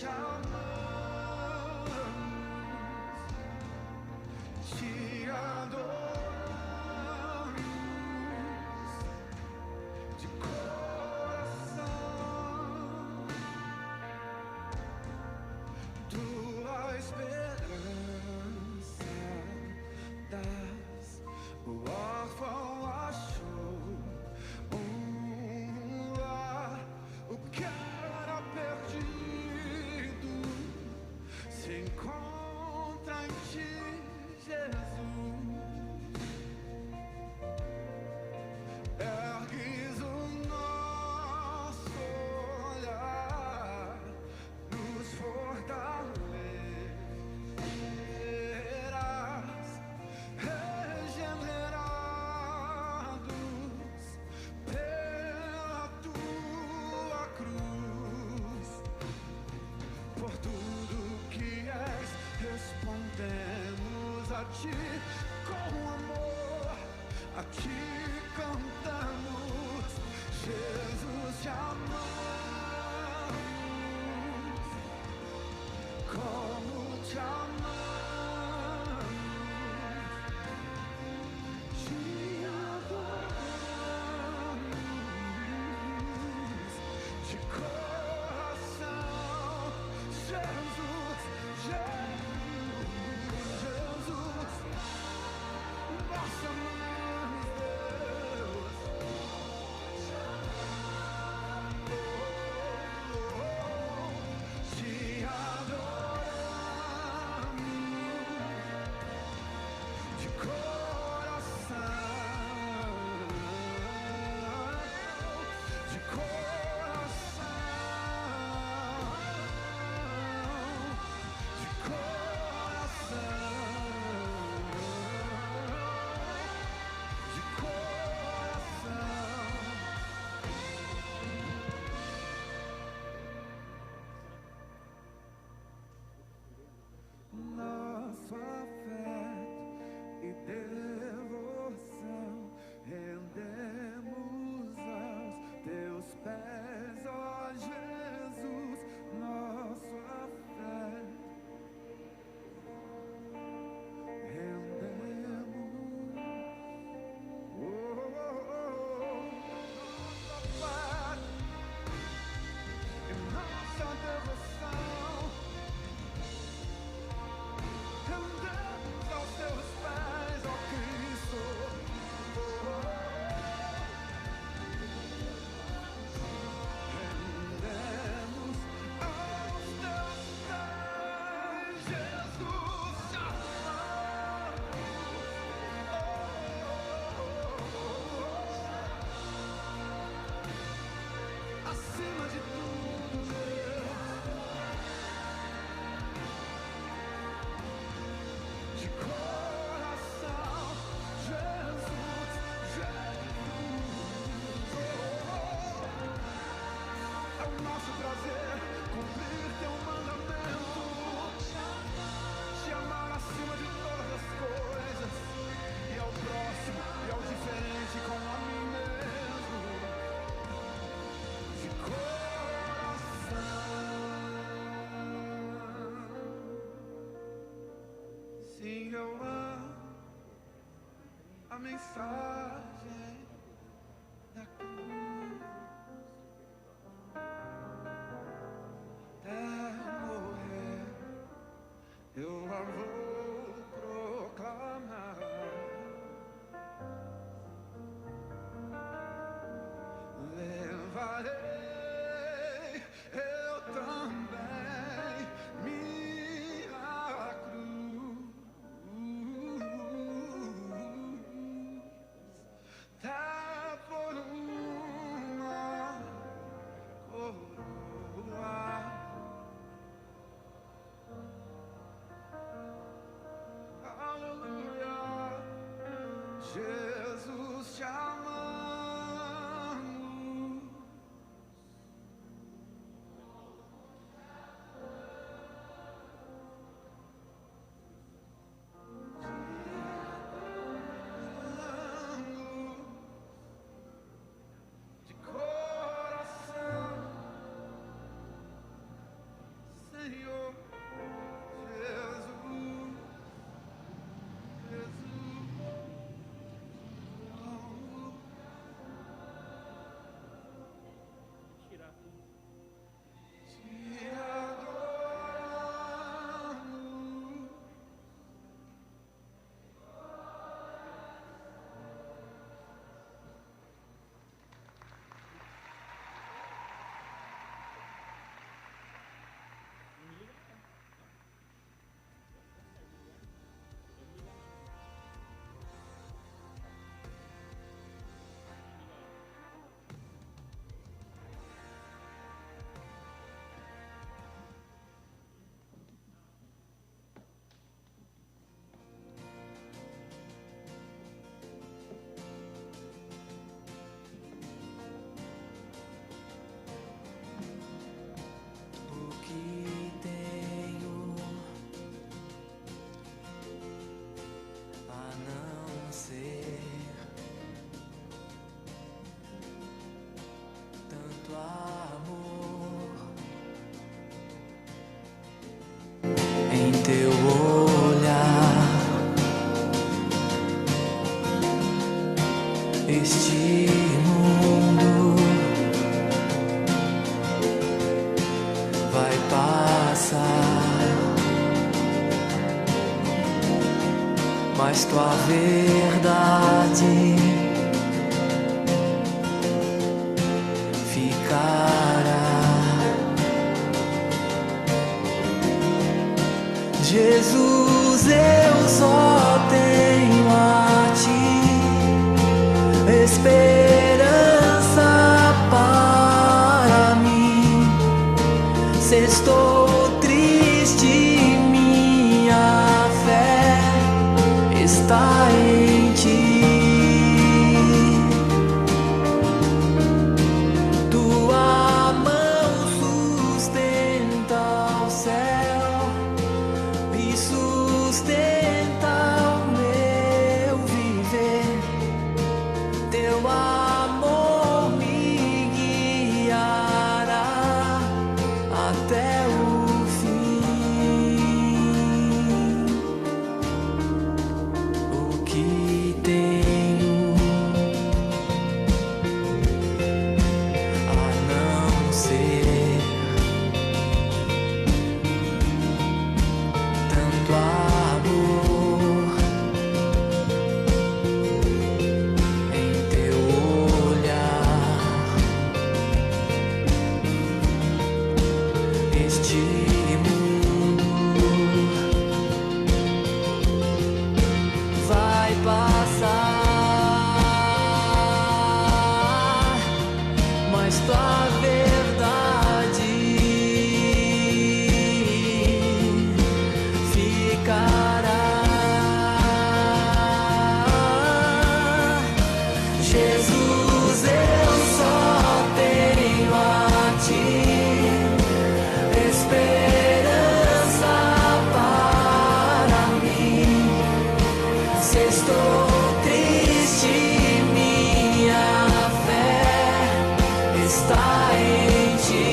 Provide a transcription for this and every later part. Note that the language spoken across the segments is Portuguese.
te amamos, te adoramos de coração. Tua esperança das o órfão achou um lar, o que era perdido se encontra em ti, Jesus. Ergues o nosso olhar, nos fortalecerás, regenerados pela tua cruz. Por tudo que és, respondemos a ti com amor, a ti cantamos, Jesus, te amamos, como te amamos, te adoramos de coração, Jesus, Jesus, nós amamos Deus. Te adoramos de coração, de coração, de coração, de coração. Nosso afeto e devoção rendemos aos teus pés, ó Jesus. Nosso afeto rendemos, nosso afeto e nossa devoção. Rendemos aos teus pés, ó Cristo. Rendemos aos teus pés, Jesus, te amamos. Acima de tudo, Deus, de coração, Jesus, é o nosso prazer cumprir teu mandamento, te amar acima de todas as coisas, e ao próximo, e ao diferente como a mim mesmo, de coração. Sim, eu amo a mensagem da cruz, até morrer eu a vou proclamar. Levarei eu também minha cruz, até por uma coroa. Aleluia, Jesus, te amamos. De coração, mas tua verdade ficará. Jesus, eu só tenho a ti esperança para mim. Se estou triste, minha fé está em ti. Tua mão sustenta o céu e sustenta o meu viver. Teu amor me guiará até o fim. O que tenho a não ser tanto amor em teu olhar? Este mundo vai passar, mas tua verdade ficará. Jesus, eu só tenho a ti esperança para mim. Se estou triste, minha fé está em ti.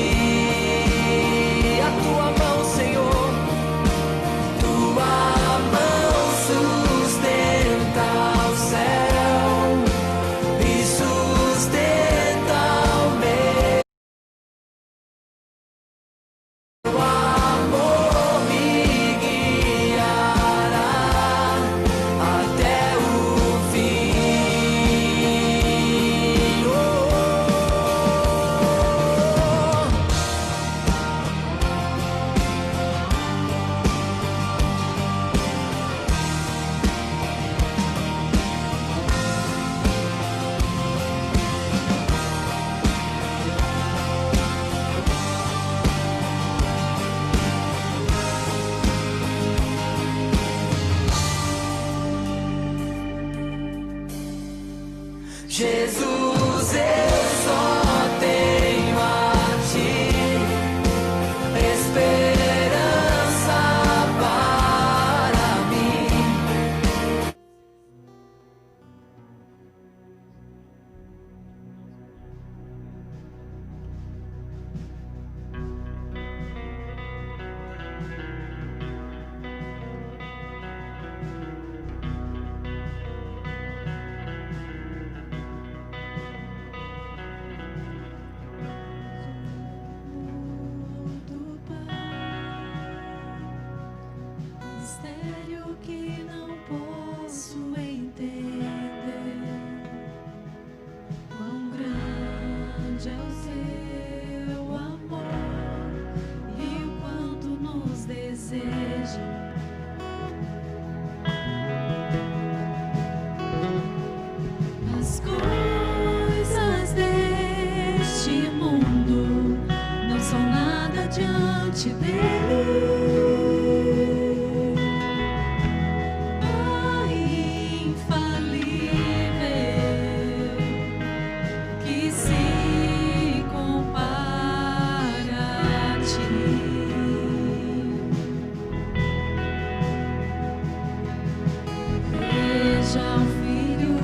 A tua mão, Senhor, tua mão sustenta o céu e sustenta o meu amor, me guiará até o fim. Oh, Jesus, eu só tenho a ti esperança para mim. Mistério que não posso entender. Quão grande é o seu amor e o quanto nos deseja. As coisas deste mundo não são nada diante dele. Pai infalível que se compara a ti. Veja o Filho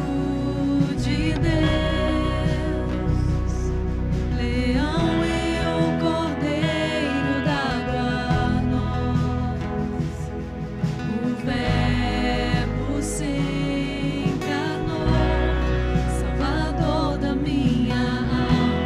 de Deus, leão e o cordeiro dado a nós. O Verbo se encarnou, Salvador da minha alma.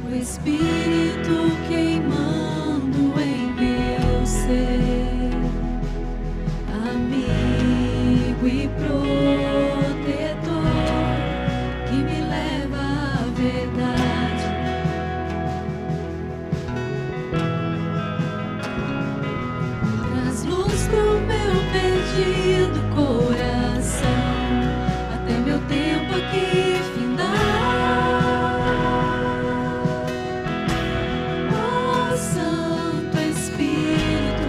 o Espírito queimando em meu ser, amigo e protetor, que me leva à verdade. Traz luz pro meu perdido coração, até meu tempo aqui findar. Ó Santo Espírito,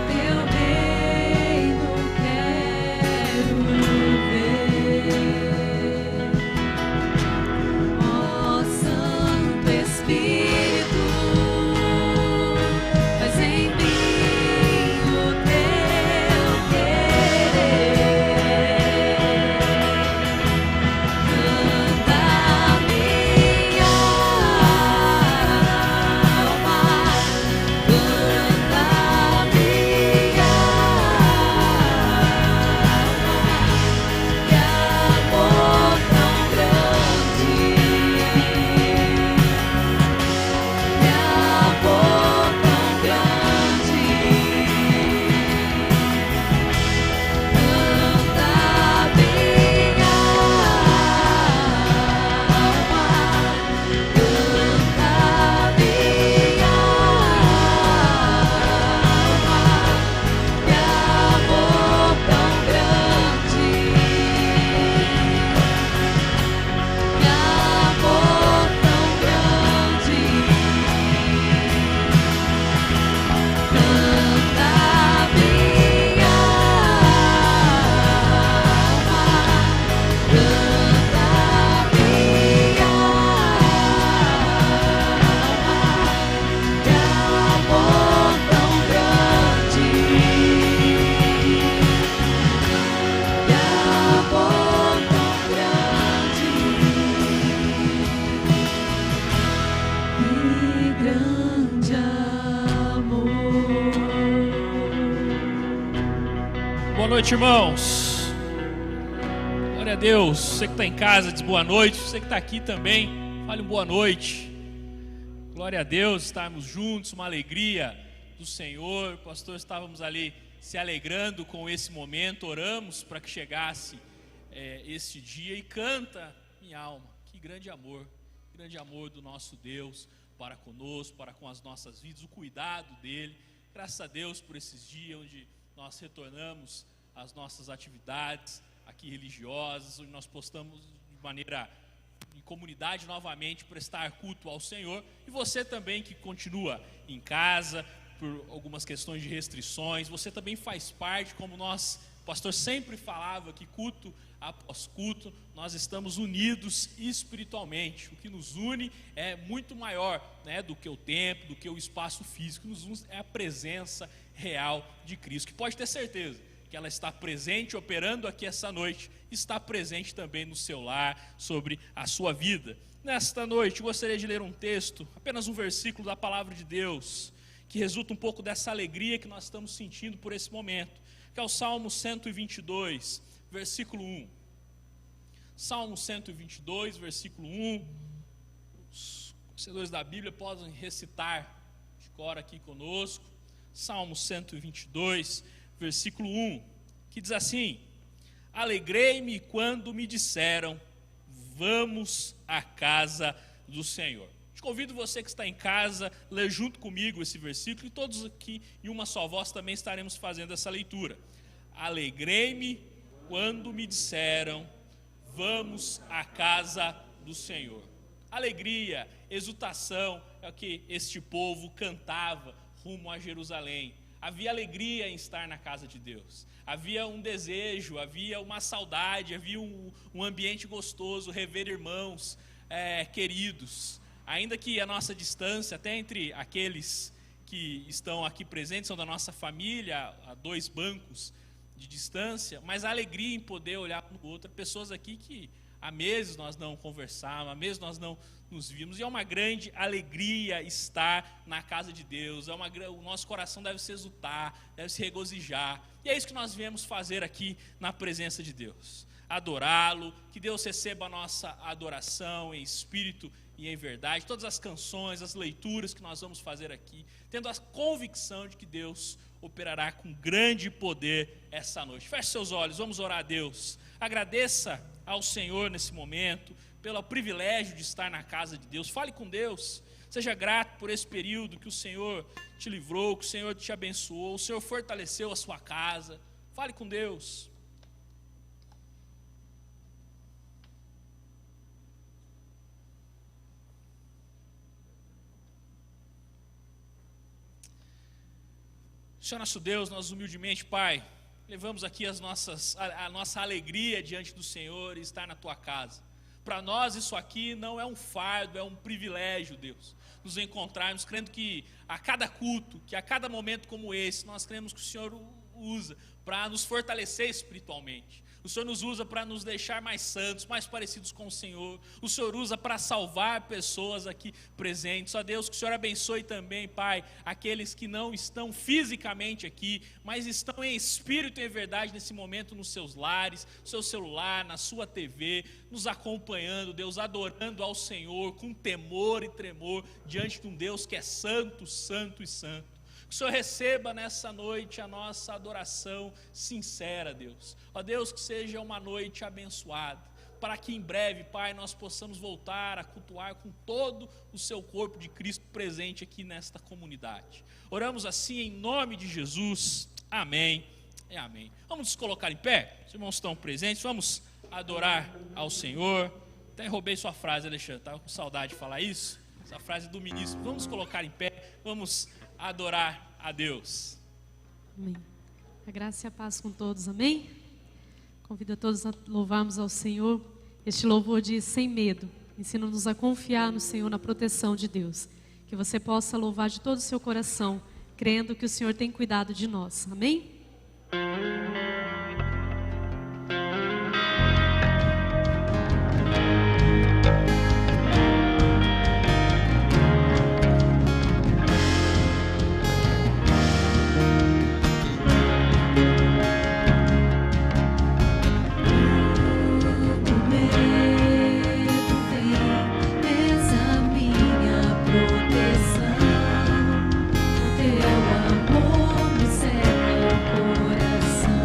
teu reino quero ver. Ó Santo Espírito, faz em mim o teu querer. Canta minha alma, canta minha alma, que amor tão grande, que amor tão grande. Canta minha alma, canta minha alma, que amor tão grande, que amor tão grande. Canta minha alma, canta minha alma, que amor tão grande, que amor tão grande, que grande amor. Boa noite, irmãos. Glória a Deus. Você que está em casa, diz boa noite. Você que está aqui também, fale um boa noite. Glória a Deus, estarmos juntos, uma alegria do Senhor. Pastor, estávamos ali se alegrando com esse momento, oramos para que chegasse este dia. E canta minha alma, que grande amor do nosso Deus para conosco, para com as nossas vidas, o cuidado dele. Graças a Deus por esses dias onde nós retornamos às nossas atividades aqui religiosas, onde nós postamos de maneira em comunidade novamente prestar culto ao Senhor. E você também que continua em casa por algumas questões de restrições, você também faz parte, como o pastor sempre falava, que culto após culto nós estamos unidos espiritualmente. O que nos une é muito maior, né, do que o tempo, do que o espaço físico. Nos une é a presença real de Cristo, que pode ter certeza que ela está presente, operando aqui essa noite, está presente também no seu lar, sobre a sua vida. Nesta noite, gostaria de ler um texto, apenas um versículo da palavra de Deus, que resulta um pouco dessa alegria que nós estamos sentindo por esse momento, que é o Salmo 122, versículo 1. Salmo 122, versículo 1. Os conhecedores da Bíblia podem recitar de cor aqui conosco. Salmo 122, versículo 1, que diz assim: alegrei-me quando me disseram, vamos à casa do Senhor. Te convido você que está em casa, ler junto comigo esse versículo, e todos aqui em uma só voz também estaremos fazendo essa leitura. Alegrei-me quando me disseram, vamos à casa do Senhor. Alegria, exultação é o que este povo cantava rumo a Jerusalém. Havia alegria em estar na casa de Deus, havia um desejo, havia uma saudade, havia um ambiente gostoso, rever irmãos queridos. Ainda que a nossa distância, até entre aqueles que estão aqui presentes, são da nossa família, a 2 bancos de distância, mas a alegria em poder olhar para o outro. Pessoas aqui que há meses nós não conversávamos, há meses nós não nos vimos, e é uma grande alegria estar na casa de Deus. O nosso coração deve se exultar, deve se regozijar, e é isso que nós viemos fazer aqui na presença de Deus. adorá-lo. Que Deus receba a nossa adoração em espírito e em verdade. Todas as canções, as leituras que nós vamos fazer aqui, tendo a convicção de que Deus operará com grande poder essa noite. Feche seus olhos, vamos orar a Deus. Agradeça ao Senhor nesse momento pelo privilégio de estar na casa de Deus. Fale com Deus. Seja grato por esse período que o Senhor te livrou, que o Senhor te abençoou, o Senhor fortaleceu a sua casa. Fale com Deus. Senhor nosso Deus, nós humildemente, Pai, levamos aqui a nossa alegria diante do Senhor e estar na Tua casa. Para nós isso aqui não é um fardo, é um privilégio, Deus, nos encontrarmos, crendo que a cada culto, que a cada momento como esse, nós cremos que o Senhor usa para nos fortalecer espiritualmente. O Senhor nos usa para nos deixar mais santos, mais parecidos com o Senhor. O Senhor usa para salvar pessoas aqui presentes. Ó Deus, que o Senhor abençoe também, Pai, aqueles que não estão fisicamente aqui, mas estão em espírito e em verdade nesse momento nos seus lares, no seu celular, na sua TV, nos acompanhando, Deus, adorando ao Senhor com temor e tremor diante de um Deus que é santo, santo e santo. Que o Senhor receba nessa noite a nossa adoração sincera, Deus. Ó Deus, que seja uma noite abençoada, para que em breve, Pai, nós possamos voltar a cultuar com todo o seu corpo de Cristo presente aqui nesta comunidade. Oramos assim em nome de Jesus. Amém e amém. Vamos nos colocar em pé? Os irmãos estão presentes, vamos adorar ao Senhor. Até roubei sua frase, Alexandre, estava com saudade de falar isso. Essa frase do ministro. Vamos nos colocar em pé, vamos adorar a Deus. Amém. A graça e a paz com todos, amém? Convido a todos a louvarmos ao Senhor. Este louvor diz: sem medo, ensina-nos a confiar no Senhor, na proteção de Deus. Que você possa louvar de todo o seu coração, crendo que o Senhor tem cuidado de nós, amém? Teu amor me cerca o coração.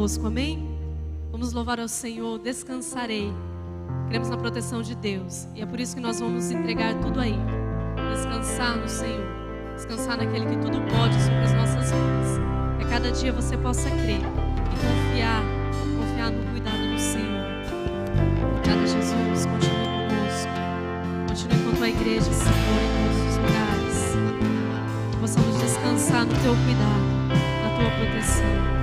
conosco, amém? Vamos louvar ao Senhor, descansarei. Cremos na proteção de Deus e é por isso que nós vamos entregar tudo a Ele. Descansar no Senhor, descansar naquele que tudo pode sobre as nossas vidas. Que a cada dia você possa crer e confiar no cuidado do Senhor. Obrigada, Jesus, continue conosco. Continue com a tua igreja, Senhor, em todos os lugares. Que possamos descansar no teu cuidado, na tua proteção.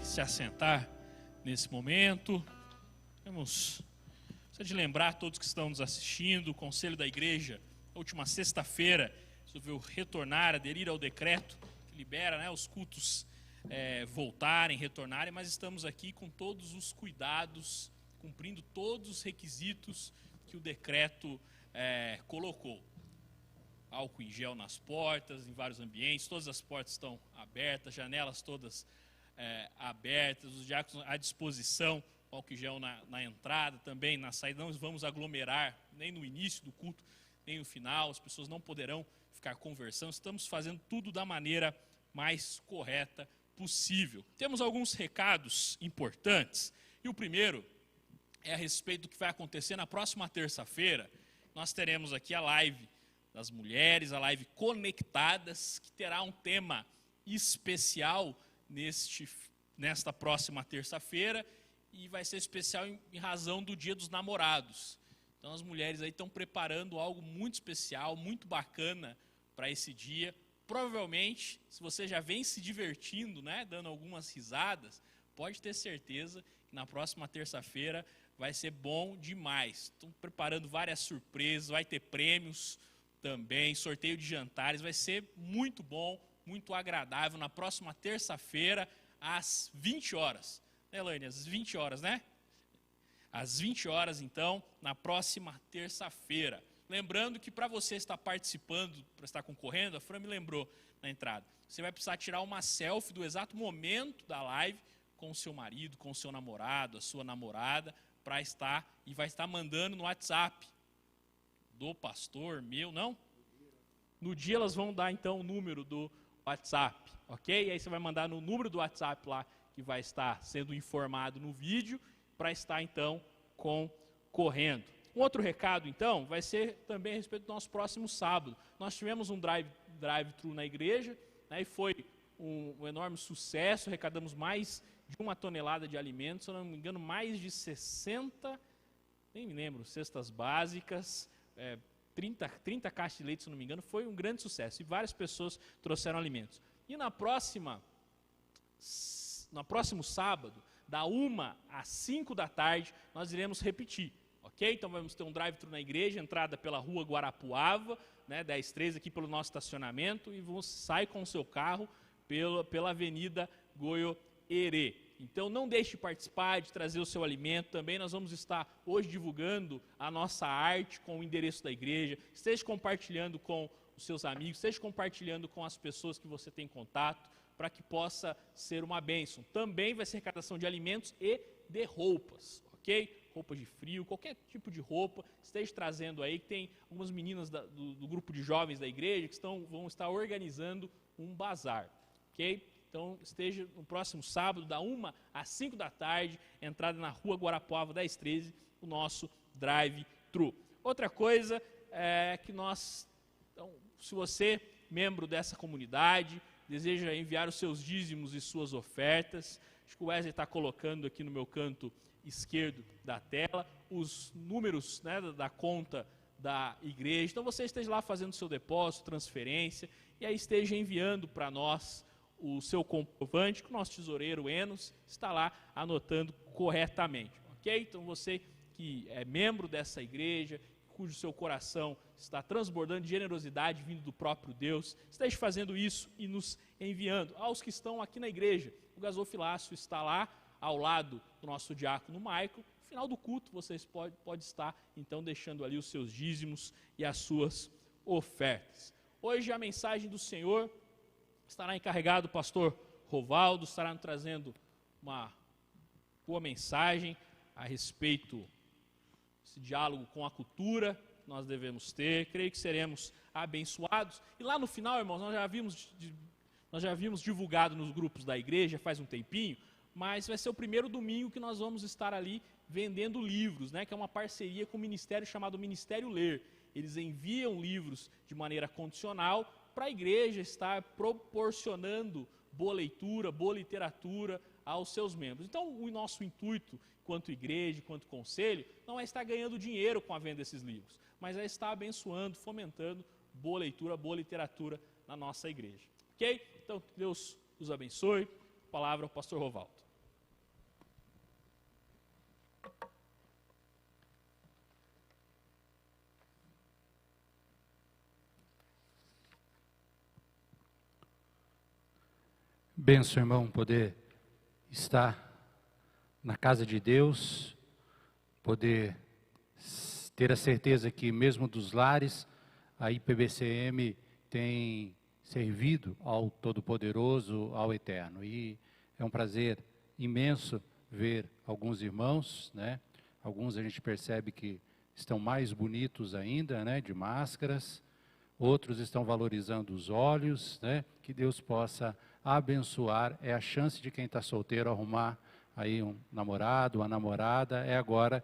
Se assentar nesse momento. Vamos de lembrar a todos que estão nos assistindo, o Conselho da Igreja, na última sexta-feira, resolveu retornar, aderir ao decreto que libera, os cultos voltarem, retornarem, mas estamos aqui com todos os cuidados, cumprindo todos os requisitos que o decreto colocou. álcool em gel nas portas, em vários ambientes, todas as portas estão abertas, janelas todas abertas, os diáconos à disposição, álcool em gel na entrada também, na saída. Não vamos aglomerar nem no início do culto, nem no final, as pessoas não poderão ficar conversando. Estamos fazendo tudo da maneira mais correta possível. Temos alguns recados importantes, e o primeiro é a respeito do que vai acontecer na próxima terça-feira. Nós teremos aqui a live das mulheres, a live Conectadas, que terá um tema especial nesta próxima terça-feira, e vai ser especial em razão do Dia dos Namorados. Então as mulheres aí estão preparando algo muito especial, muito bacana para esse dia. Provavelmente, se você já vem se divertindo, né, dando algumas risadas, pode ter certeza que na próxima terça-feira vai ser bom demais. Estão preparando várias surpresas, vai ter prêmios também, sorteio de jantares, vai ser muito bom, muito agradável, na próxima terça-feira, às 20 horas. Né, Elaine? Às 20 horas, né? Às 20 horas, então, na próxima terça-feira. Lembrando que para você estar participando, para estar concorrendo, a Fran me lembrou na entrada, você vai precisar tirar uma selfie do exato momento da live com o seu marido, com o seu namorado, a sua namorada, para estar, e vai estar mandando no WhatsApp do pastor, meu, não? No dia elas vão dar, então, o número do WhatsApp, ok? E aí você vai mandar no número do WhatsApp lá, que vai estar sendo informado no vídeo, para estar, então, concorrendo. Um outro recado, então, vai ser também a respeito do nosso próximo sábado. Nós tivemos um drive-thru na igreja, né, e foi um enorme sucesso, arrecadamos mais de 1 tonelada de alimentos, se eu não me engano, mais de 60, nem me lembro, cestas básicas, 30 caixas de leite, se eu não me engano, foi um grande sucesso, e várias pessoas trouxeram alimentos. E no próximo sábado, da 1 às 5 da tarde, nós iremos repetir. Ok? Então vamos ter um drive-thru na igreja, entrada pela rua Guarapuava, né, 1013, aqui pelo nosso estacionamento, e você sai com o seu carro pela Avenida Goiôerê. Então não deixe de participar, de trazer o seu alimento. Também nós vamos estar hoje divulgando a nossa arte com o endereço da igreja. Esteja compartilhando com os seus amigos, esteja compartilhando com as pessoas que você tem contato, para que possa ser uma bênção. Também vai ser arrecadação de alimentos e de roupas, ok? Roupas de frio, qualquer tipo de roupa, esteja trazendo aí, que tem algumas meninas do grupo de jovens da igreja que vão estar organizando um bazar, ok? Então, esteja no próximo sábado, da 1 às 5 da tarde, entrada na rua Guarapuava 1013, o nosso drive-thru. Outra coisa é que então, se você, membro dessa comunidade, deseja enviar os seus dízimos e suas ofertas, acho que o Wesley está colocando aqui no meu canto esquerdo da tela os números, né, da conta da igreja. Então você esteja lá fazendo o seu depósito, transferência, e aí esteja enviando para nós o seu comprovante, que o nosso tesoureiro Enos está lá anotando corretamente, ok? Então você que é membro dessa igreja, cujo seu coração está transbordando de generosidade vindo do próprio Deus, esteja fazendo isso e nos enviando. Aos que estão aqui na igreja, o gasofilácio está lá ao lado do nosso diácono Michael. No final do culto, vocês podem estar, então, deixando ali os seus dízimos e as suas ofertas. Hoje a mensagem do Senhor estará encarregado o pastor Rovaldo, estará nos trazendo uma boa mensagem a respeito desse diálogo com a cultura que nós devemos ter. Creio que seremos abençoados. E lá no final, irmãos, nós já havíamos divulgado nos grupos da igreja faz um tempinho, mas vai ser o primeiro domingo que nós vamos estar ali vendendo livros, né, que é uma parceria com um ministério chamado Ministério Ler. Eles enviam livros de maneira condicional para a igreja estar proporcionando boa leitura, boa literatura aos seus membros. Então, o nosso intuito, quanto igreja, quanto conselho, não é estar ganhando dinheiro com a venda desses livros, mas é estar abençoando, fomentando boa leitura, boa literatura na nossa igreja. Ok? Então, Deus os abençoe. Palavra ao pastor Rovaldo. Benção, irmão, poder estar na casa de Deus, poder ter a certeza que mesmo dos lares, a IPBCM tem servido ao Todo-Poderoso, ao Eterno. E é um prazer imenso ver alguns irmãos, né? Alguns a gente percebe que estão mais bonitos ainda, né? De máscaras. Outros estão valorizando os olhos, né? Que Deus possa abençoar. É a chance de quem está solteiro arrumar aí um namorado, uma namorada, é agora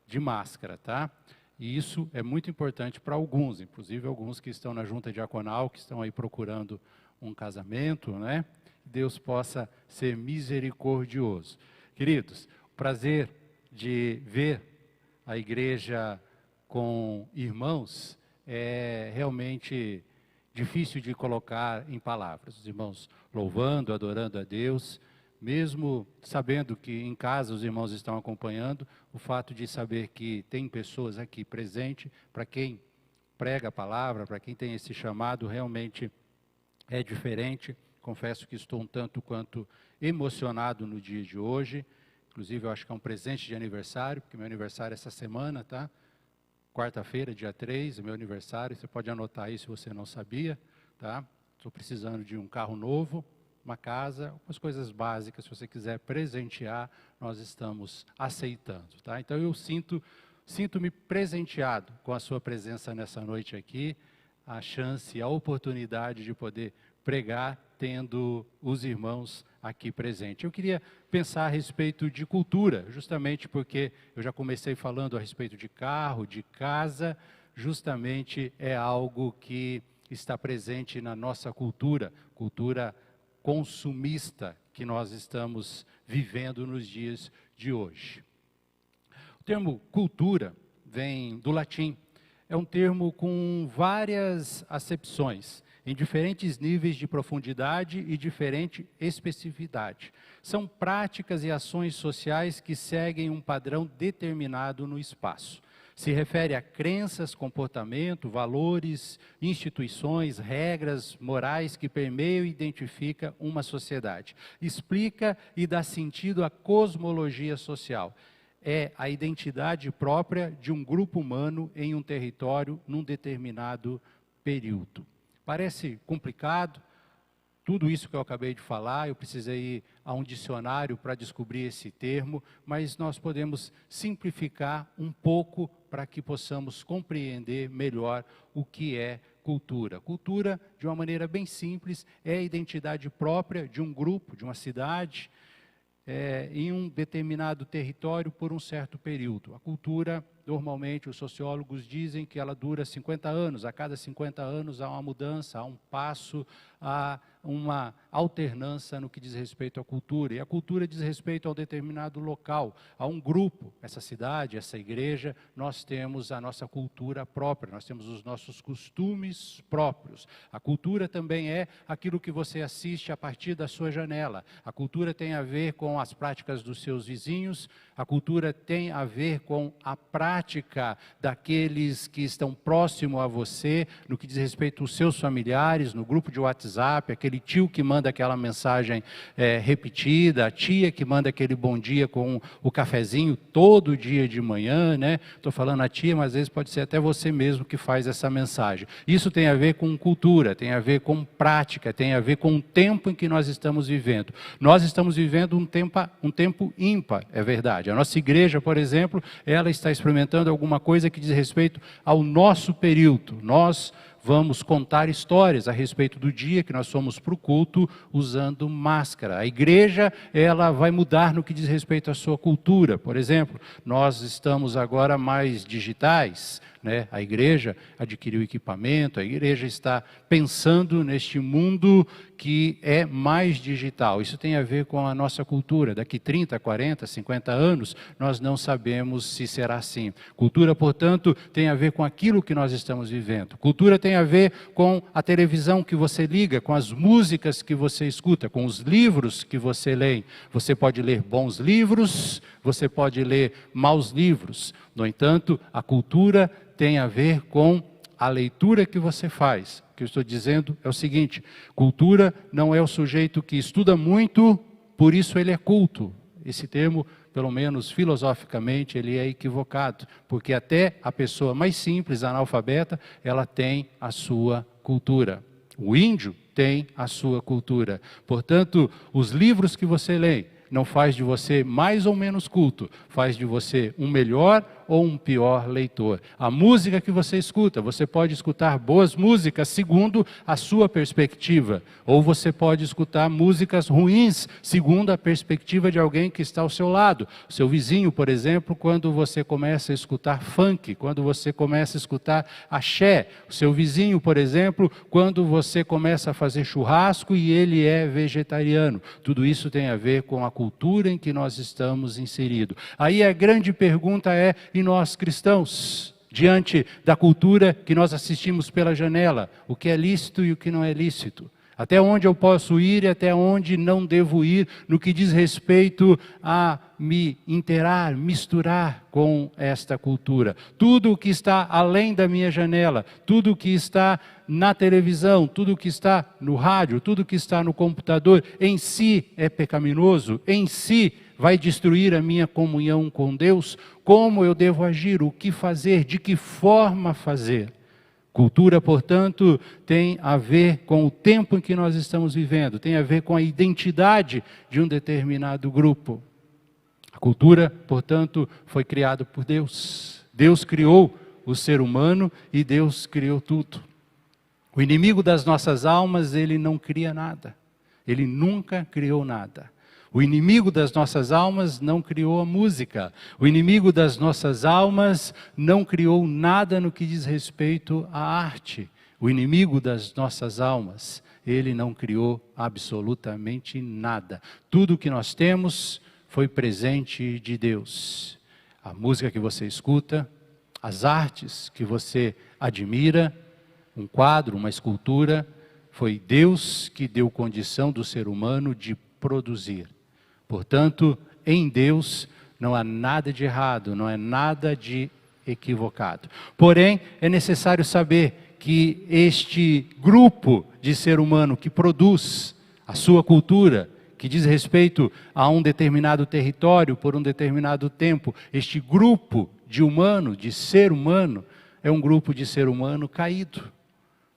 de máscara, tá? E isso é muito importante para alguns, inclusive alguns que estão na junta diaconal, que estão aí procurando um casamento, né? Deus possa ser misericordioso. Queridos, o prazer de ver a igreja com irmãos é realmente difícil de colocar em palavras. Os irmãos louvando, adorando a Deus, mesmo sabendo que em casa os irmãos estão acompanhando, o fato de saber que tem pessoas aqui presentes, para quem prega a palavra, para quem tem esse chamado, realmente é diferente. Confesso que estou um tanto quanto emocionado no dia de hoje. Inclusive, eu acho que é um presente de aniversário, porque meu aniversário é essa semana, tá? Quarta-feira, dia 3, é meu aniversário. Você pode anotar aí se você não sabia, tá? Estou precisando de um carro novo, uma casa, algumas coisas básicas, se você quiser presentear, nós estamos aceitando, tá? Então eu sinto-me presenteado com a sua presença nessa noite aqui, a chance, a oportunidade de poder pregar, tendo os irmãos aqui presentes. Eu queria pensar a respeito de cultura, justamente porque eu já comecei falando a respeito de carro, de casa, justamente é algo que está presente na nossa cultura consumista que nós estamos vivendo nos dias de hoje. O termo cultura vem do latim. É um termo com várias acepções, em diferentes níveis de profundidade e diferente especificidade. São práticas e ações sociais que seguem um padrão determinado no espaço. Se refere a crenças, comportamento, valores, instituições, regras morais que permeiam e identificam uma sociedade. Explica e dá sentido à cosmologia social. É a identidade própria de um grupo humano em um território num determinado período. Parece complicado, tudo isso que eu acabei de falar, eu precisei ir a um dicionário para descobrir esse termo, mas nós podemos simplificar um pouco para que possamos compreender melhor o que é cultura. Cultura, de uma maneira bem simples, é a identidade própria de um grupo, de uma cidade, em um determinado território por um certo período. A cultura, normalmente, os sociólogos dizem que ela dura 50 anos. A cada 50 anos há uma mudança, há um passo, há uma alternância no que diz respeito à cultura. E a cultura diz respeito a um determinado local, a um grupo. Essa cidade, essa igreja, nós temos a nossa cultura própria, nós temos os nossos costumes próprios. A cultura também é aquilo que você assiste a partir da sua janela. A cultura tem a ver com as práticas dos seus vizinhos, a cultura tem a ver com a prática daqueles que estão próximos a você, no que diz respeito aos seus familiares, no grupo de WhatsApp, aquele tio que manda aquela mensagem repetida, a tia que manda aquele bom dia com o cafezinho todo dia de manhã, né? Estou falando a tia, mas às vezes pode ser até você mesmo que faz essa mensagem. Isso tem a ver com cultura, tem a ver com prática, tem a ver com o tempo em que nós estamos vivendo. Nós estamos vivendo um tempo ímpar, é verdade. A nossa igreja, por exemplo, ela está experimentando alguma coisa que diz respeito ao nosso período. Nós vamos contar histórias a respeito do dia que nós fomos para o culto usando máscara. A igreja, ela vai mudar no que diz respeito à sua cultura. Por exemplo, nós estamos agora mais digitais, né? A igreja adquiriu equipamento, a igreja está pensando neste mundo que é mais digital. Isso tem a ver com a nossa cultura. Daqui 30, 40, 50 anos, nós não sabemos se será assim. Cultura, portanto, tem a ver com aquilo que nós estamos vivendo. Cultura tem a ver com a televisão que você liga, com as músicas que você escuta, com os livros que você lê. Você pode ler bons livros, você pode ler maus livros. No entanto, a cultura tem a ver com a leitura que você faz. O que eu estou dizendo é o seguinte: cultura não é o sujeito que estuda muito, por isso ele é culto. Esse termo pelo menos filosoficamente, ele é equivocado, porque até a pessoa mais simples, analfabeta, ela tem a sua cultura. O índio tem a sua cultura. Portanto, os livros que você lê não faz de você mais ou menos culto, faz de você um melhor ou um pior leitor. A música que você escuta, você pode escutar boas músicas segundo a sua perspectiva, ou você pode escutar músicas ruins segundo a perspectiva de alguém que está ao seu lado. Seu vizinho, por exemplo, quando você começa a escutar funk, quando você começa a escutar axé. O seu vizinho, por exemplo, quando você começa a fazer churrasco e ele é vegetariano. Tudo isso tem a ver com a cultura em que nós estamos inseridos. Aí a grande pergunta é: e nós cristãos, diante da cultura que nós assistimos pela janela, o que é lícito e o que não é lícito? Até onde eu posso ir e até onde não devo ir no que diz respeito a me interar, misturar com esta cultura? Tudo o que está além da minha janela, tudo o que está na televisão, tudo o que está no rádio, tudo o que está no computador, em si é pecaminoso, em si vai destruir a minha comunhão com Deus? Como eu devo agir? O que fazer? De que forma fazer? Cultura, portanto, tem a ver com o tempo em que nós estamos vivendo, tem a ver com a identidade de um determinado grupo. A cultura, portanto, foi criada por Deus. Deus criou o ser humano e Deus criou tudo. O inimigo das nossas almas, ele não cria nada. Ele nunca criou nada. O inimigo das nossas almas não criou a música. O inimigo das nossas almas não criou nada no que diz respeito à arte. O inimigo das nossas almas, ele não criou absolutamente nada. Tudo o que nós temos foi presente de Deus. A música que você escuta, as artes que você admira, um quadro, uma escultura, foi Deus que deu condição do ser humano de produzir. Portanto, em Deus não há nada de errado, não há nada de equivocado. Porém, é necessário saber que este grupo de ser humano que produz a sua cultura, que diz respeito a um determinado território por um determinado tempo, este grupo de humano, de ser humano, é um grupo de ser humano caído.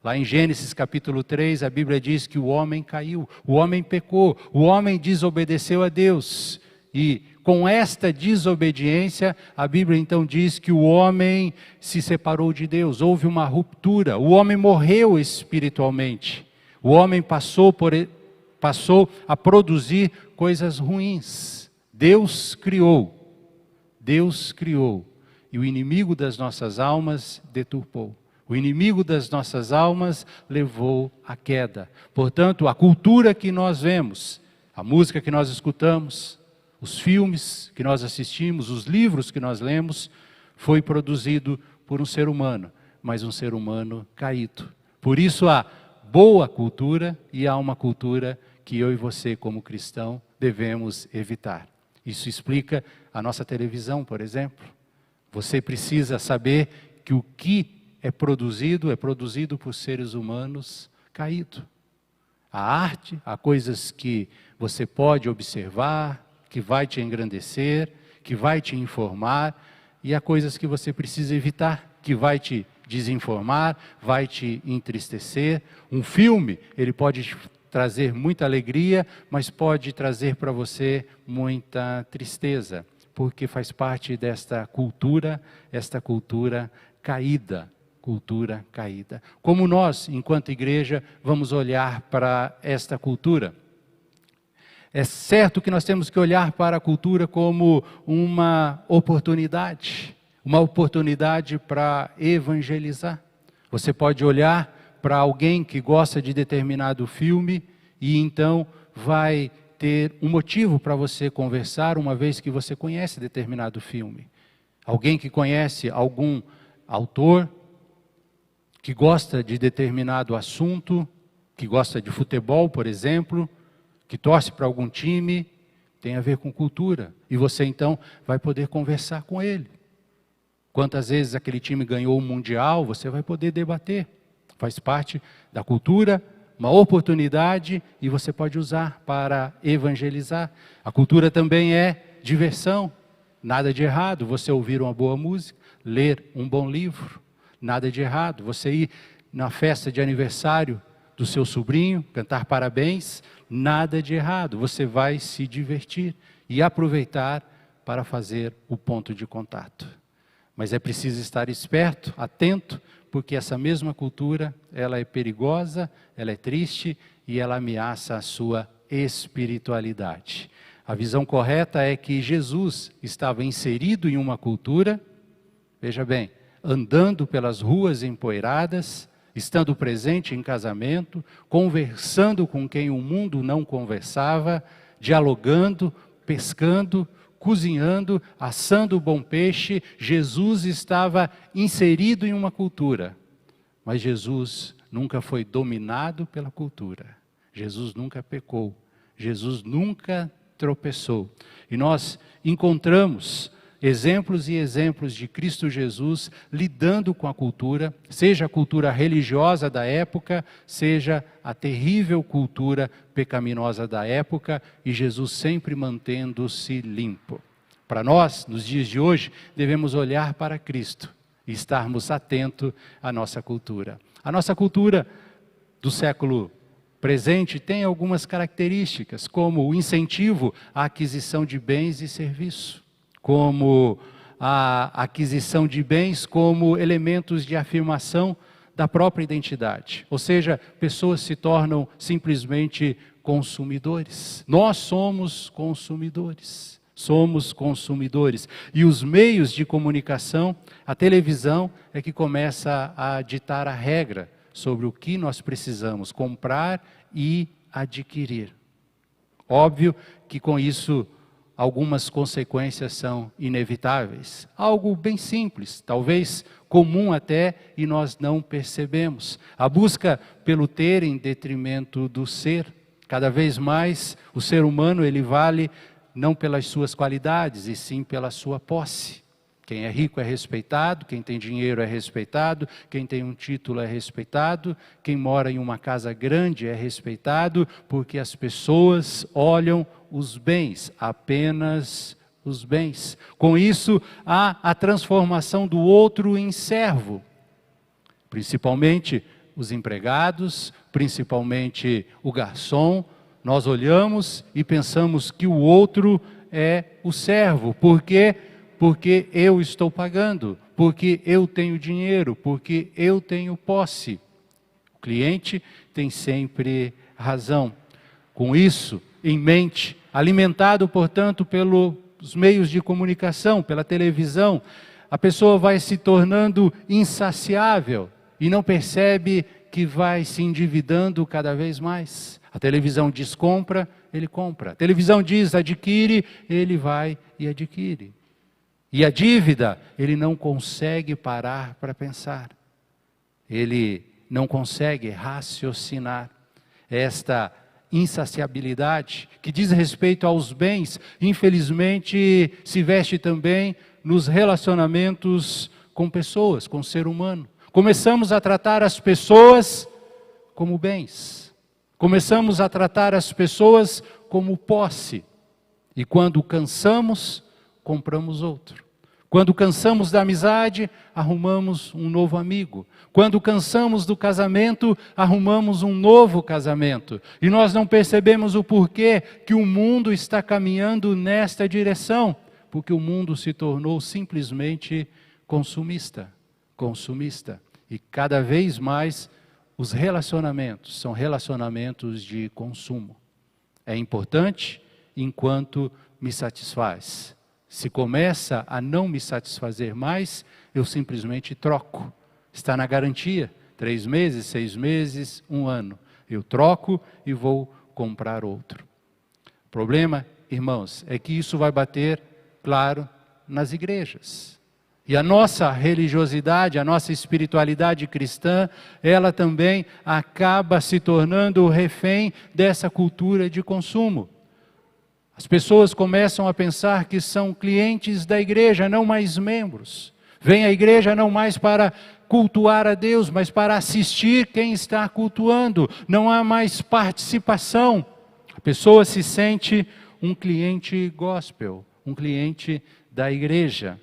Lá em Gênesis capítulo 3, a Bíblia diz que o homem caiu, o homem pecou, o homem desobedeceu a Deus. E com esta desobediência, a Bíblia então diz que o homem se separou de Deus, houve uma ruptura, o homem morreu espiritualmente. O homem passou a produzir coisas ruins. Deus criou, e o inimigo das nossas almas deturpou. O inimigo das nossas almas levou à queda. Portanto, a cultura que nós vemos, a música que nós escutamos, os filmes que nós assistimos, os livros que nós lemos, foi produzido por um ser humano, mas um ser humano caído. Por isso há boa cultura e há uma cultura que eu e você, como cristão, devemos evitar. Isso explica a nossa televisão, por exemplo. Você precisa saber que o que é produzido por seres humanos caídos. A arte, há coisas que você pode observar, que vai te engrandecer, que vai te informar, e há coisas que você precisa evitar, que vai te desinformar, vai te entristecer. Um filme, ele pode trazer muita alegria, mas pode trazer para você muita tristeza, porque faz parte desta cultura, esta cultura caída. Cultura caída. Como nós, enquanto igreja, vamos olhar para esta cultura? É certo que nós temos que olhar para a cultura como uma oportunidade para evangelizar. Você pode olhar para alguém que gosta de determinado filme e então vai ter um motivo para você conversar, uma vez que você conhece determinado filme. Alguém que conhece algum autor, que gosta de determinado assunto, que gosta de futebol, por exemplo, que torce para algum time, tem a ver com cultura. E você então vai poder conversar com ele. Quantas vezes aquele time ganhou o Mundial, você vai poder debater. Faz parte da cultura, uma oportunidade, e você pode usar para evangelizar. A cultura também é diversão, nada de errado você ouvir uma boa música, ler um bom livro, nada de errado você ir na festa de aniversário do seu sobrinho, cantar parabéns, nada de errado, você vai se divertir e aproveitar para fazer o ponto de contato. Mas é preciso estar esperto, atento, porque essa mesma cultura, ela é perigosa, ela é triste e ela ameaça a sua espiritualidade. A visão correta é que Jesus estava inserido em uma cultura, veja bem, andando pelas ruas empoeiradas, estando presente em casamento, conversando com quem o mundo não conversava, dialogando, pescando, cozinhando, assando bom peixe. Jesus estava inserido em uma cultura, mas Jesus nunca foi dominado pela cultura. Jesus nunca pecou, Jesus nunca tropeçou. E nós encontramos exemplos e exemplos de Cristo Jesus lidando com a cultura, seja a cultura religiosa da época, seja a terrível cultura pecaminosa da época, e Jesus sempre mantendo-se limpo. Para nós, nos dias de hoje, devemos olhar para Cristo e estarmos atentos à nossa cultura. A nossa cultura do século presente tem algumas características, como o incentivo à aquisição de bens e serviços, como a aquisição de bens como elementos de afirmação da própria identidade. Ou seja, pessoas se tornam simplesmente consumidores. Nós somos consumidores. Somos consumidores. E os meios de comunicação, a televisão, é que começa a ditar a regra sobre o que nós precisamos comprar e adquirir. Óbvio que com isso algumas consequências são inevitáveis. Algo bem simples, talvez comum até, e nós não percebemos. A busca pelo ter em detrimento do ser. Cada vez mais o ser humano ele vale não pelas suas qualidades, e sim pela sua posse. Quem é rico é respeitado, quem tem dinheiro é respeitado, quem tem um título é respeitado, quem mora em uma casa grande é respeitado, porque as pessoas olham os bens, apenas os bens. Com isso, há a transformação do outro em servo, principalmente os empregados, principalmente o garçom. Nós olhamos e pensamos que o outro é o servo, porque eu estou pagando, porque eu tenho dinheiro, porque eu tenho posse. O cliente tem sempre razão. Com isso em mente, alimentado, portanto, pelos meios de comunicação, pela televisão, a pessoa vai se tornando insaciável e não percebe que vai se endividando cada vez mais. A televisão diz compra, ele compra. A televisão diz adquire, ele vai e adquire. E a dívida, ele não consegue parar para pensar. Ele não consegue raciocinar. Esta insaciabilidade que diz respeito aos bens, infelizmente se veste também nos relacionamentos com pessoas, com o ser humano. Começamos a tratar as pessoas como bens. Começamos a tratar as pessoas como posse. E quando cansamos, compramos outro. Quando cansamos da amizade, arrumamos um novo amigo. Quando cansamos do casamento, arrumamos um novo casamento. E nós não percebemos o porquê que o mundo está caminhando nesta direção. Porque o mundo se tornou simplesmente consumista. Consumista. E cada vez mais os relacionamentos são relacionamentos de consumo. É importante enquanto me satisfaz. Se começa a não me satisfazer mais, eu simplesmente troco. Está na garantia, 3 meses, 6 meses, 1 ano. Eu troco e vou comprar outro. O problema, irmãos, é que isso vai bater, claro, nas igrejas. E a nossa religiosidade, a nossa espiritualidade cristã, ela também acaba se tornando refém dessa cultura de consumo. As pessoas começam a pensar que são clientes da igreja, não mais membros. Vêm à igreja não mais para cultuar a Deus, mas para assistir quem está cultuando. Não há mais participação. A pessoa se sente um cliente gospel, um cliente da igreja.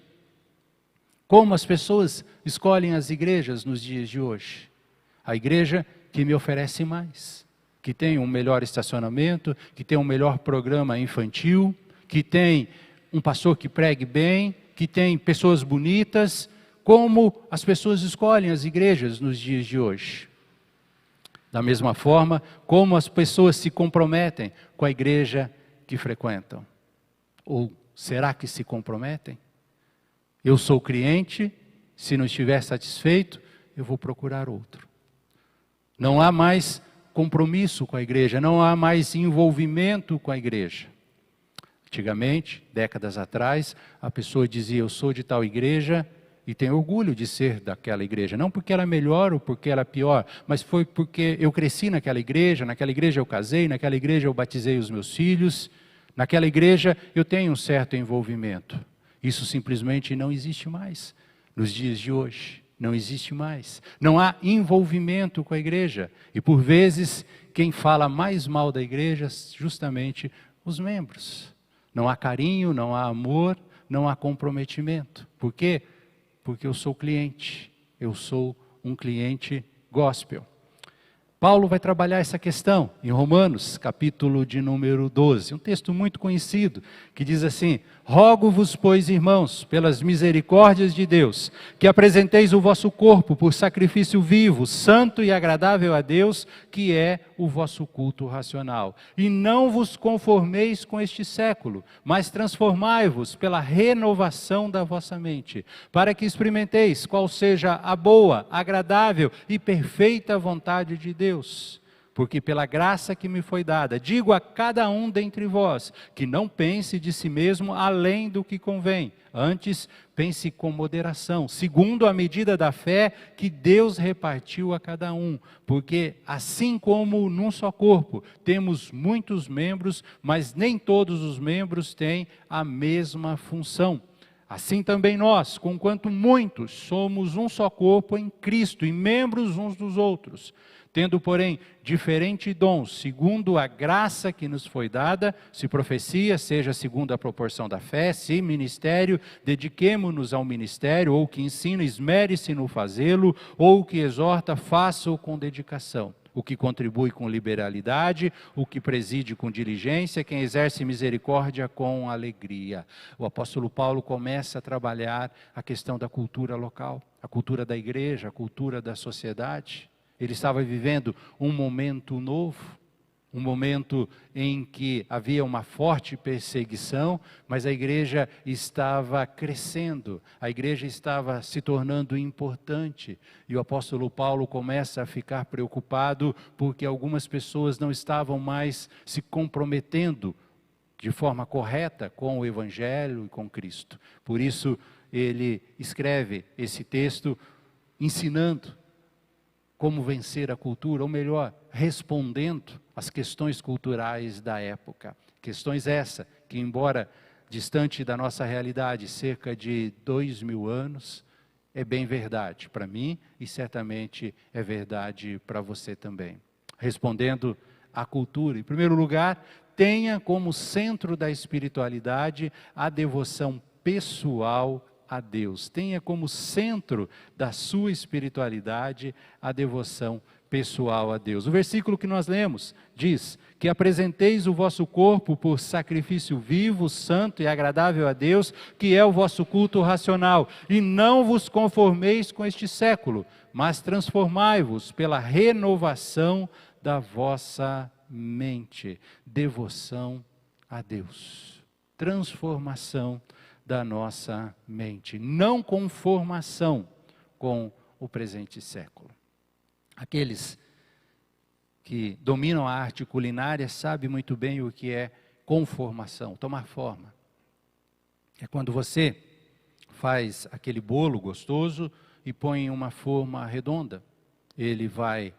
Como as pessoas escolhem as igrejas nos dias de hoje? A igreja que me oferece mais, que tem um melhor estacionamento, que tem um melhor programa infantil, que tem um pastor que pregue bem, que tem pessoas bonitas. Como as pessoas escolhem as igrejas nos dias de hoje? Da mesma forma, como as pessoas se comprometem com a igreja que frequentam? Ou será que se comprometem? Eu sou cliente, se não estiver satisfeito, eu vou procurar outro. Não há mais compromisso com a igreja, não há mais envolvimento com a igreja. Antigamente, décadas atrás, a pessoa dizia, eu sou de tal igreja e tenho orgulho de ser daquela igreja. Não porque ela é melhor ou porque ela é pior, mas foi porque eu cresci naquela igreja eu casei, naquela igreja eu batizei os meus filhos, naquela igreja eu tenho um certo envolvimento. Isso simplesmente não existe mais nos dias de hoje. Não existe mais. Não há envolvimento com a igreja. E por vezes, quem fala mais mal da igreja, justamente os membros. Não há carinho, não há amor, não há comprometimento. Por quê? Porque eu sou cliente. Eu sou um cliente gospel. Paulo vai trabalhar essa questão em Romanos, capítulo de número 12. Um texto muito conhecido, que diz assim: rogo-vos, pois, irmãos, pelas misericórdias de Deus, que apresenteis o vosso corpo por sacrifício vivo, santo e agradável a Deus, que é o vosso culto racional. E não vos conformeis com este século, mas transformai-vos pela renovação da vossa mente, para que experimenteis qual seja a boa, agradável e perfeita vontade de Deus. Porque pela graça que me foi dada, digo a cada um dentre vós, que não pense de si mesmo além do que convém. Antes, pense com moderação, segundo a medida da fé que Deus repartiu a cada um. Porque assim como num só corpo temos muitos membros, mas nem todos os membros têm a mesma função. Assim também nós, conquanto muitos, somos um só corpo em Cristo e membros uns dos outros. Tendo, porém, diferentes dons, segundo a graça que nos foi dada, se profecia, seja segundo a proporção da fé, se ministério, dediquemo-nos ao ministério, ou que ensina, esmere-se no fazê-lo, ou que exorta, faça-o com dedicação. O que contribui com liberalidade, o que preside com diligência, quem exerce misericórdia com alegria. O apóstolo Paulo começa a trabalhar a questão da cultura local, a cultura da igreja, a cultura da sociedade. Ele estava vivendo um momento novo, um momento em que havia uma forte perseguição, mas a igreja estava crescendo, a igreja estava se tornando importante. E o apóstolo Paulo começa a ficar preocupado porque algumas pessoas não estavam mais se comprometendo de forma correta com o Evangelho e com Cristo. Por isso ele escreve esse texto ensinando como vencer a cultura, ou melhor, respondendo às questões culturais da época. Questões essa que, embora distante da nossa realidade, cerca de 2000 anos, é bem verdade para mim e certamente é verdade para você também. Respondendo à cultura, em primeiro lugar, tenha como centro da espiritualidade a devoção pessoal a Deus. Tenha como centro da sua espiritualidade a devoção pessoal a Deus. O versículo que nós lemos diz que apresenteis o vosso corpo por sacrifício vivo, santo e agradável a Deus, que é o vosso culto racional, e não vos conformeis com este século, mas transformai-vos pela renovação da vossa mente. Devoção a Deus. Transformação da nossa mente, não conformação com o presente século. Aqueles que dominam a arte culinária sabem muito bem o que é conformação, tomar forma. É quando você faz aquele bolo gostoso e põe em uma forma redonda, ele vai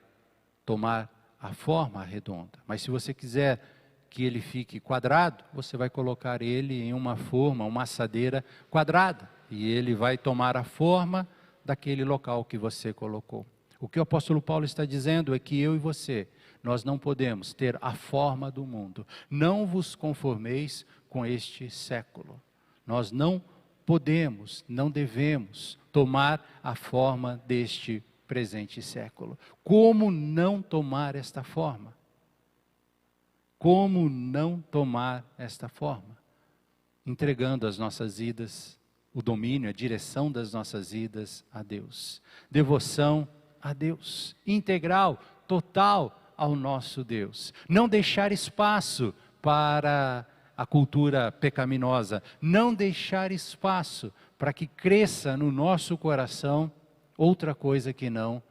tomar a forma redonda. Mas se você quiser que ele fique quadrado, você vai colocar ele em uma forma, uma assadeira quadrada, e ele vai tomar a forma daquele local que você colocou. O que o apóstolo Paulo está dizendo é que eu e você, nós não podemos ter a forma do mundo. Não vos conformeis com este século. Nós não podemos, não devemos tomar a forma deste presente século. Como não tomar esta forma? Como não tomar esta forma? Entregando as nossas vidas, o domínio, a direção das nossas vidas a Deus. Devoção a Deus, integral, total ao nosso Deus. Não deixar espaço para a cultura pecaminosa, não deixar espaço para que cresça no nosso coração outra coisa que não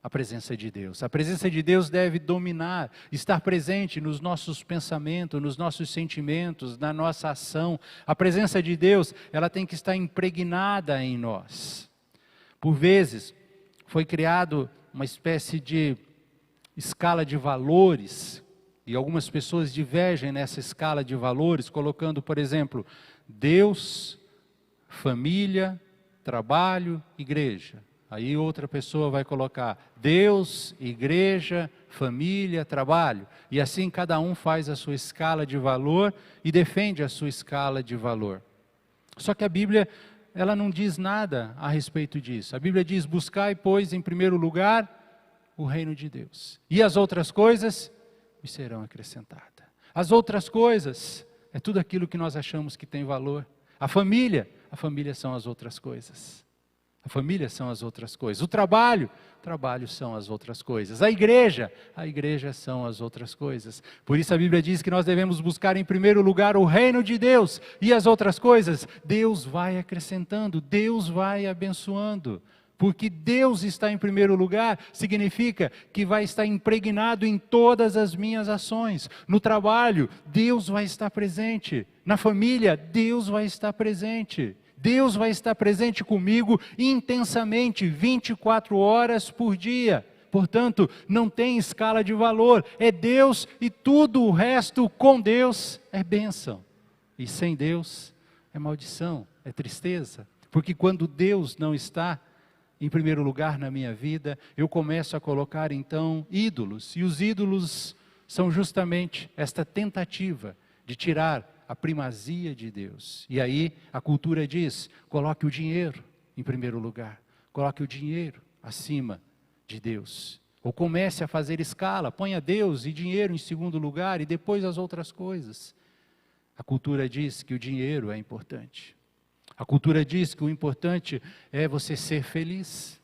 a presença de Deus. A presença de Deus deve dominar, estar presente nos nossos pensamentos, nos nossos sentimentos, na nossa ação. A presença de Deus, ela tem que estar impregnada em nós. Por vezes, foi criado uma espécie de escala de valores, e algumas pessoas divergem nessa escala de valores, colocando, por exemplo, Deus, família, trabalho, igreja. Aí outra pessoa vai colocar Deus, igreja, família, trabalho. E assim cada um faz a sua escala de valor e defende a sua escala de valor. Só que a Bíblia, ela não diz nada a respeito disso. A Bíblia diz, buscai, pois, em primeiro lugar, o reino de Deus. E as outras coisas me serão acrescentadas. As outras coisas é tudo aquilo que nós achamos que tem valor. A família são as outras coisas. A família são as outras coisas. O trabalho são as outras coisas. A igreja são as outras coisas. Por isso a Bíblia diz que nós devemos buscar em primeiro lugar o reino de Deus. E as outras coisas, Deus vai acrescentando, Deus vai abençoando. Porque Deus está em primeiro lugar, significa que vai estar impregnado em todas as minhas ações. No trabalho, Deus vai estar presente. Na família, Deus vai estar presente. Deus vai estar presente comigo intensamente, 24 horas por dia. Portanto, não tem escala de valor. É Deus e tudo o resto com Deus é bênção. E sem Deus é maldição, é tristeza. Porque quando Deus não está em primeiro lugar na minha vida, eu começo a colocar então ídolos. E os ídolos são justamente esta tentativa de tirar a primazia de Deus. E aí a cultura diz, coloque o dinheiro em primeiro lugar. Coloque o dinheiro acima de Deus. Ou comece a fazer escala, ponha Deus e dinheiro em segundo lugar e depois as outras coisas. A cultura diz que o dinheiro é importante. A cultura diz que o importante é você ser feliz.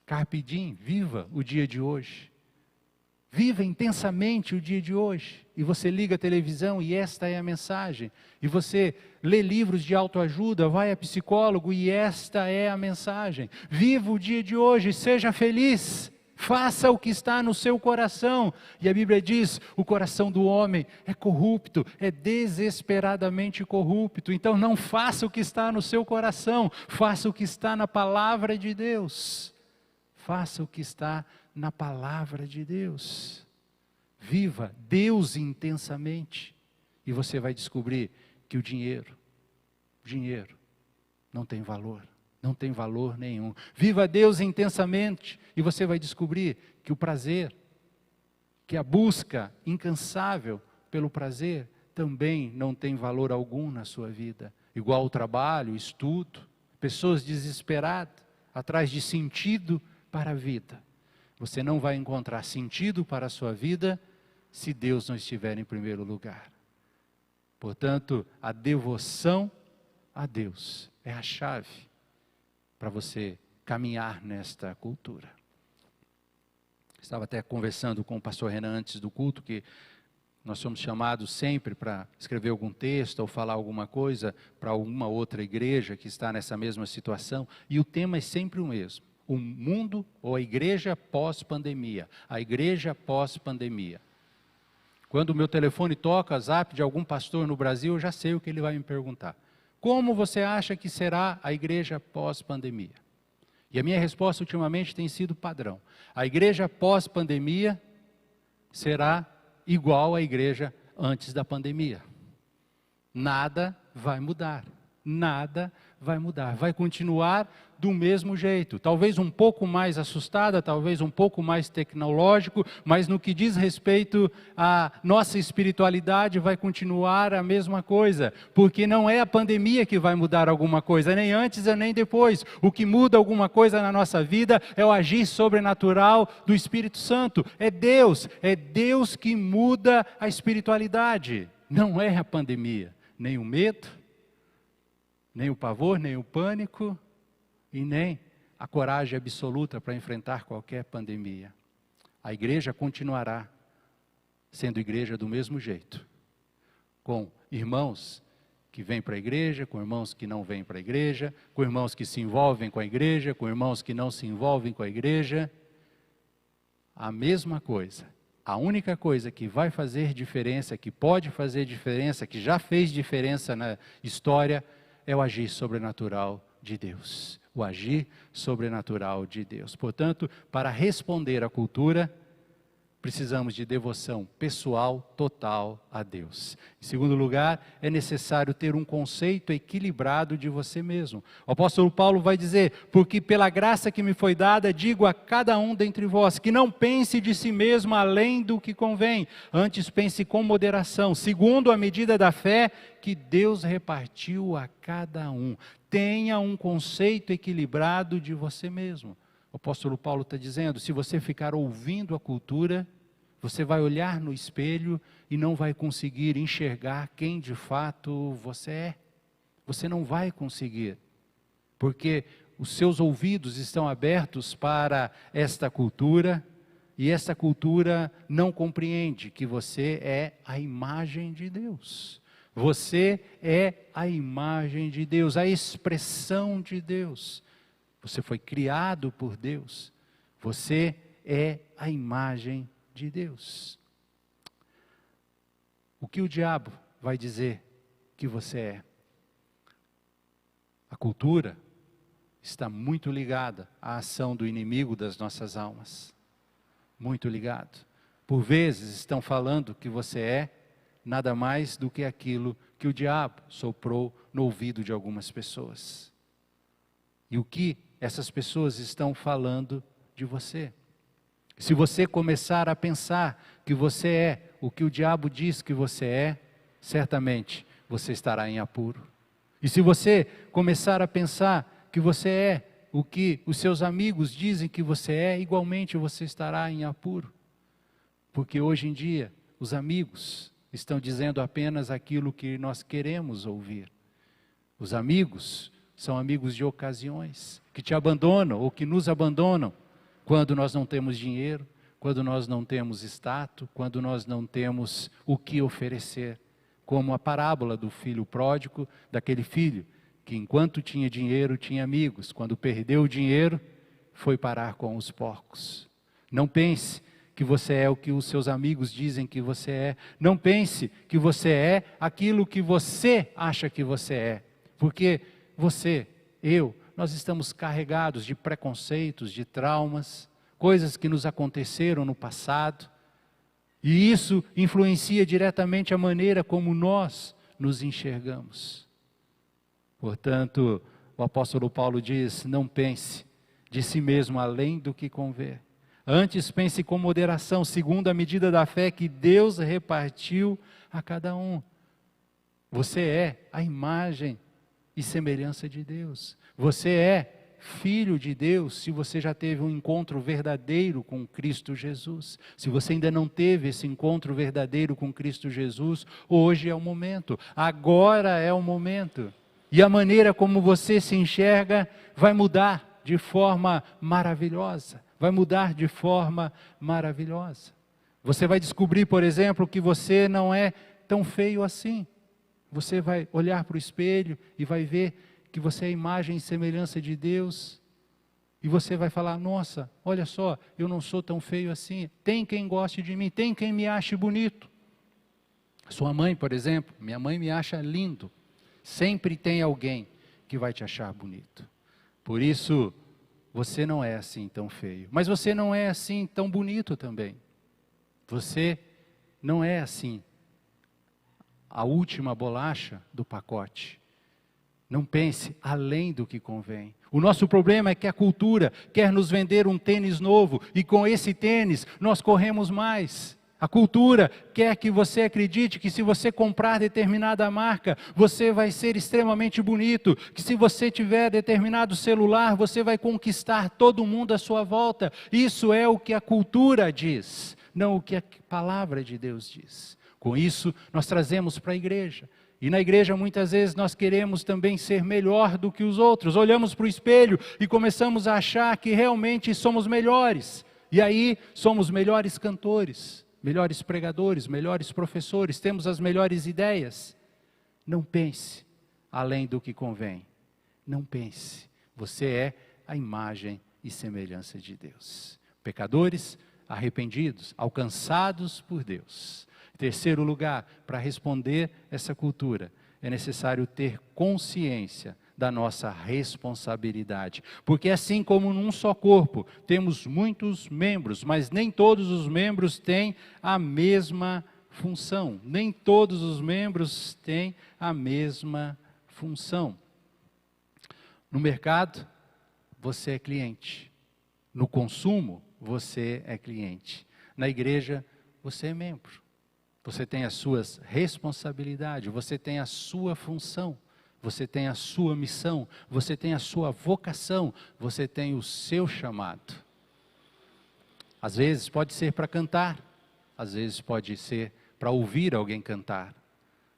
Carpe diem, viva o dia de hoje. Viva intensamente o dia de hoje. E você liga a televisão e esta é a mensagem. E você lê livros de autoajuda, vai a psicólogo e esta é a mensagem. Viva o dia de hoje, seja feliz. Faça o que está no seu coração. E a Bíblia diz, o coração do homem é corrupto, é desesperadamente corrupto. Então não faça o que está no seu coração, faça o que está na palavra de Deus. Faça o que está na palavra de Deus. Viva Deus intensamente. E você vai descobrir que o dinheiro não tem valor. Não tem valor nenhum. Viva Deus intensamente e você vai descobrir que o prazer, que a busca incansável pelo prazer, também não tem valor algum na sua vida. Igual o trabalho, o estudo, pessoas desesperadas, atrás de sentido para a vida. Você não vai encontrar sentido para a sua vida se Deus não estiver em primeiro lugar. Portanto, a devoção a Deus é a chave para você caminhar nesta cultura. Estava até conversando com o pastor Renan antes do culto, que nós somos chamados sempre para escrever algum texto ou falar alguma coisa para alguma outra igreja que está nessa mesma situação, e o tema é sempre o mesmo. O mundo ou a igreja pós-pandemia. A igreja pós-pandemia. Quando o meu telefone toca, zap de algum pastor no Brasil, eu já sei o que ele vai me perguntar. Como você acha que será a igreja pós-pandemia? E a minha resposta ultimamente tem sido padrão. A igreja pós-pandemia será igual à igreja antes da pandemia. Nada vai mudar. Nada vai mudar, vai continuar do mesmo jeito. Talvez um pouco mais assustada, talvez um pouco mais tecnológico, mas no que diz respeito à nossa espiritualidade vai continuar a mesma coisa. Porque não é a pandemia que vai mudar alguma coisa, nem antes e nem depois. O que muda alguma coisa na nossa vida é o agir sobrenatural do Espírito Santo. É Deus que muda a espiritualidade. Não é a pandemia, nem o medo, nem o pavor, nem o pânico, e nem a coragem absoluta para enfrentar qualquer pandemia. A igreja continuará sendo igreja do mesmo jeito, com irmãos que vêm para a igreja, com irmãos que não vêm para a igreja, com irmãos que se envolvem com a igreja, com irmãos que não se envolvem com a igreja. A mesma coisa. A única coisa que vai fazer diferença, que pode fazer diferença, que já fez diferença na história, é o agir sobrenatural de Deus. O agir sobrenatural de Deus. Portanto, para responder à cultura, precisamos de devoção pessoal total a Deus. Em segundo lugar, é necessário ter um conceito equilibrado de você mesmo. O apóstolo Paulo vai dizer: porque pela graça que me foi dada, digo a cada um dentre vós, que não pense de si mesmo além do que convém, antes pense com moderação, segundo a medida da fé que Deus repartiu a cada um. Tenha um conceito equilibrado de você mesmo. O apóstolo Paulo está dizendo: se você ficar ouvindo a cultura, você vai olhar no espelho e não vai conseguir enxergar quem de fato você é. Você não vai conseguir, porque os seus ouvidos estão abertos para esta cultura, e essa cultura não compreende que você é a imagem de Deus. Você é a imagem de Deus, a expressão de Deus. Você foi criado por Deus. Você é a imagem de Deus. O que o diabo vai dizer que você é? A cultura está muito ligada à ação do inimigo das nossas almas. Muito ligado. Por vezes estão falando que você é nada mais do que aquilo que o diabo soprou no ouvido de algumas pessoas. E o que essas pessoas estão falando de você? Se você começar a pensar que você é o que o diabo diz que você é, certamente você estará em apuro. E se você começar a pensar que você é o que os seus amigos dizem que você é, igualmente você estará em apuro. Porque hoje em dia, os amigos estão dizendo apenas aquilo que nós queremos ouvir. Os amigos são amigos de ocasiões, que te abandonam ou que nos abandonam quando nós não temos dinheiro, quando nós não temos status, quando nós não temos o que oferecer. Como a parábola do filho pródigo, daquele filho que enquanto tinha dinheiro tinha amigos, quando perdeu o dinheiro foi parar com os porcos. Não pense que você é o que os seus amigos dizem que você é. Não pense que você é aquilo que você acha que você é. Porque você, nós estamos carregados de preconceitos, de traumas, coisas que nos aconteceram no passado. E isso influencia diretamente a maneira como nós nos enxergamos. Portanto, o apóstolo Paulo diz: não pense de si mesmo além do que convém. Antes pense com moderação, segundo a medida da fé que Deus repartiu a cada um. Você é a imagem e semelhança de Deus. Você é filho de Deus se você já teve um encontro verdadeiro com Cristo Jesus. Se você ainda não teve esse encontro verdadeiro com Cristo Jesus, hoje é o momento. Agora é o momento. E a maneira como você se enxerga vai mudar de forma maravilhosa. Vai mudar de forma maravilhosa. Você vai descobrir, por exemplo, que você não é tão feio assim. Você vai olhar para o espelho e vai ver que você é a imagem e semelhança de Deus. E você vai falar: nossa, olha só, eu não sou tão feio assim. Tem quem goste de mim, tem quem me ache bonito. Sua mãe, por exemplo, minha mãe me acha lindo. Sempre tem alguém que vai te achar bonito. Por isso, você não é assim tão feio. Mas você não é assim tão bonito também. Você não é assim a última bolacha do pacote. Não pense além do que convém. O nosso problema é que a cultura quer nos vender um tênis novo e com esse tênis nós corremos mais. A cultura quer que você acredite que se você comprar determinada marca, você vai ser extremamente bonito, que se você tiver determinado celular, você vai conquistar todo mundo à sua volta. Isso é o que a cultura diz, não o que a palavra de Deus diz. Com isso, nós trazemos para a igreja. E na igreja muitas vezes nós queremos também ser melhor do que os outros. Olhamos para o espelho e começamos a achar que realmente somos melhores. E aí somos melhores cantores, melhores pregadores, melhores professores, temos as melhores ideias. Não pense além do que convém. Não pense. Você é a imagem e semelhança de Deus. Pecadores arrependidos, alcançados por Deus. Terceiro lugar, para responder essa cultura, é necessário ter consciência da nossa responsabilidade. Porque assim como num só corpo, temos muitos membros, mas nem todos os membros têm a mesma função. Nem todos os membros têm a mesma função. No mercado, você é cliente. No consumo, você é cliente. Na igreja, você é membro. Você tem as suas responsabilidades, você tem a sua função, você tem a sua missão, você tem a sua vocação, você tem o seu chamado. Às vezes pode ser para cantar, às vezes pode ser para ouvir alguém cantar,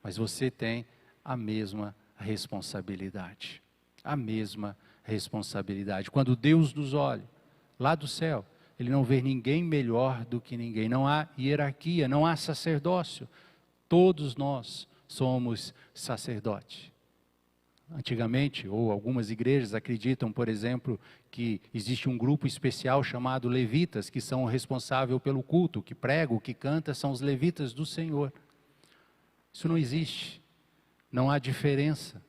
mas você tem a mesma responsabilidade. A mesma responsabilidade. Quando Deus nos olha lá do céu, Ele não vê ninguém melhor do que ninguém. Não há hierarquia, não há sacerdócio. Todos nós somos sacerdote. Antigamente, ou algumas igrejas acreditam, por exemplo, que existe um grupo especial chamado levitas, que são responsáveis pelo culto, que pregam, que canta, são os levitas do Senhor. Isso não existe. Não há diferença.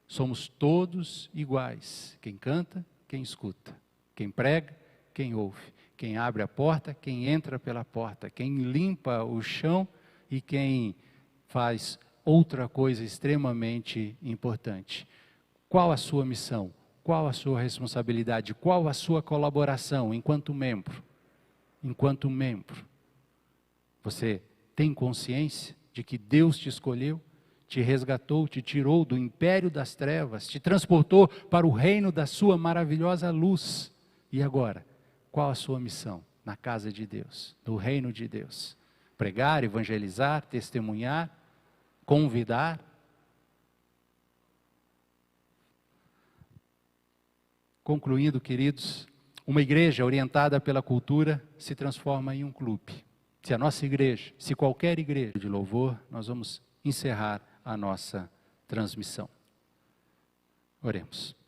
Somos todos iguais. Quem canta, quem escuta. Quem prega, quem ouve. Quem abre a porta, quem entra pela porta, quem limpa o chão e quem faz outra coisa extremamente importante. Qual a sua missão? Qual a sua responsabilidade? Qual a sua colaboração enquanto membro? Enquanto membro, você tem consciência de que Deus te escolheu, te resgatou, te tirou do império das trevas, te transportou para o reino da sua maravilhosa luz. E agora? Qual a sua missão na casa de Deus, no reino de Deus? Pregar, evangelizar, testemunhar, convidar? Concluindo, queridos, uma igreja orientada pela cultura se transforma em um clube. Se a nossa igreja, se qualquer igreja de louvor, nós vamos encerrar a nossa transmissão. Oremos.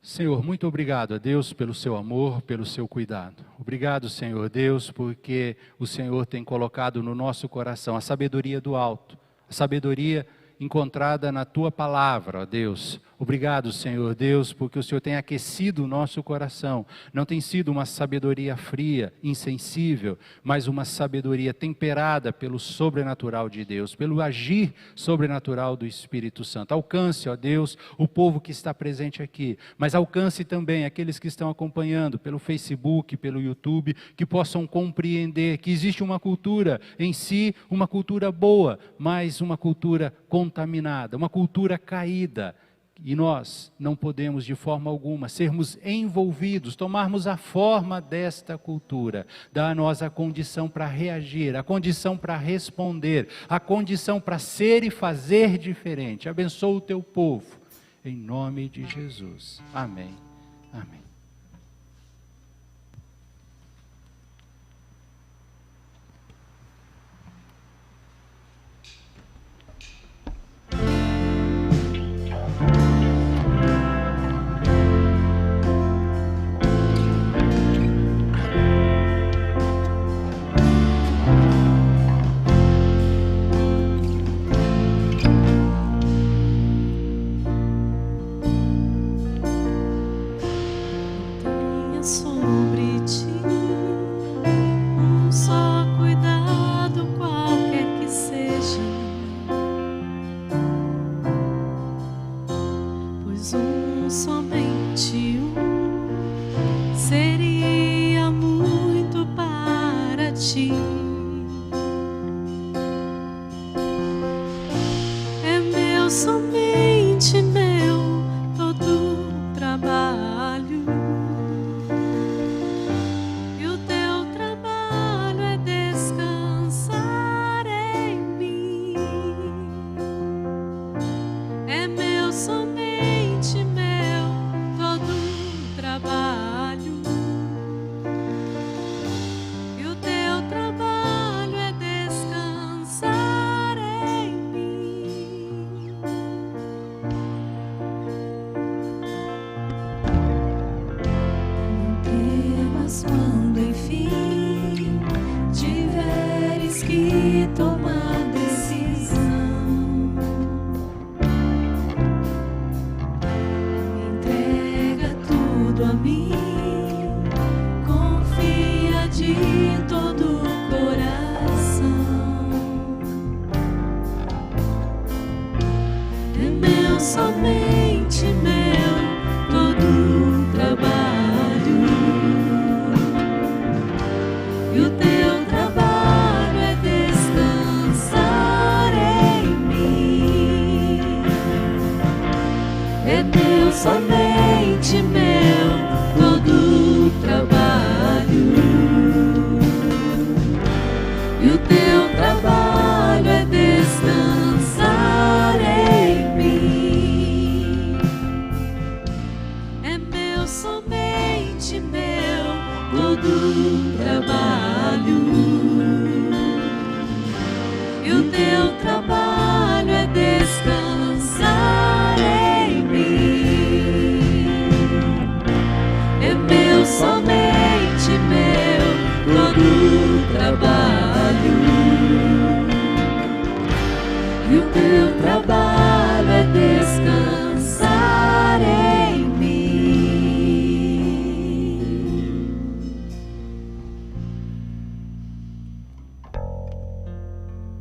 Senhor, muito obrigado a Deus pelo seu amor, pelo seu cuidado. Obrigado, Senhor Deus, porque o Senhor tem colocado no nosso coração a sabedoria do alto, a sabedoria encontrada na tua palavra, ó Deus. Obrigado, Senhor Deus, porque o Senhor tem aquecido o nosso coração. Não tem sido uma sabedoria fria, insensível, mas uma sabedoria temperada pelo sobrenatural de Deus, pelo agir sobrenatural do Espírito Santo. Alcance, ó Deus, o povo que está presente aqui, mas alcance também aqueles que estão acompanhando pelo Facebook, pelo YouTube, que possam compreender que existe uma cultura em si, uma cultura boa, mas uma cultura contaminada, uma cultura caída. E nós não podemos de forma alguma sermos envolvidos, tomarmos a forma desta cultura. Dá a nós a condição para reagir, a condição para responder, a condição para ser e fazer diferente. Abençoa o teu povo, em nome de Jesus. Amém. Amém. meu, somente meu, todo trabalho. E o teu trabalho é descansar em mim. É meu, somente meu, todo trabalho. E o teu trabalho é descansar em mim. Não temas quando enfim tiveres que tomar decisão. Entrega tudo a mim, confia de todo o coração. É meu, somente meu, todo trabalho. E o teu trabalho é descansar em mim. É meu, somente meu, todo trabalho. E o teu trabalho é descansar em mim. É meu, somente meu, todo trabalho. E o teu trabalho é descansar em mim. É meu, somente meu, todo trabalho. E o teu trabalho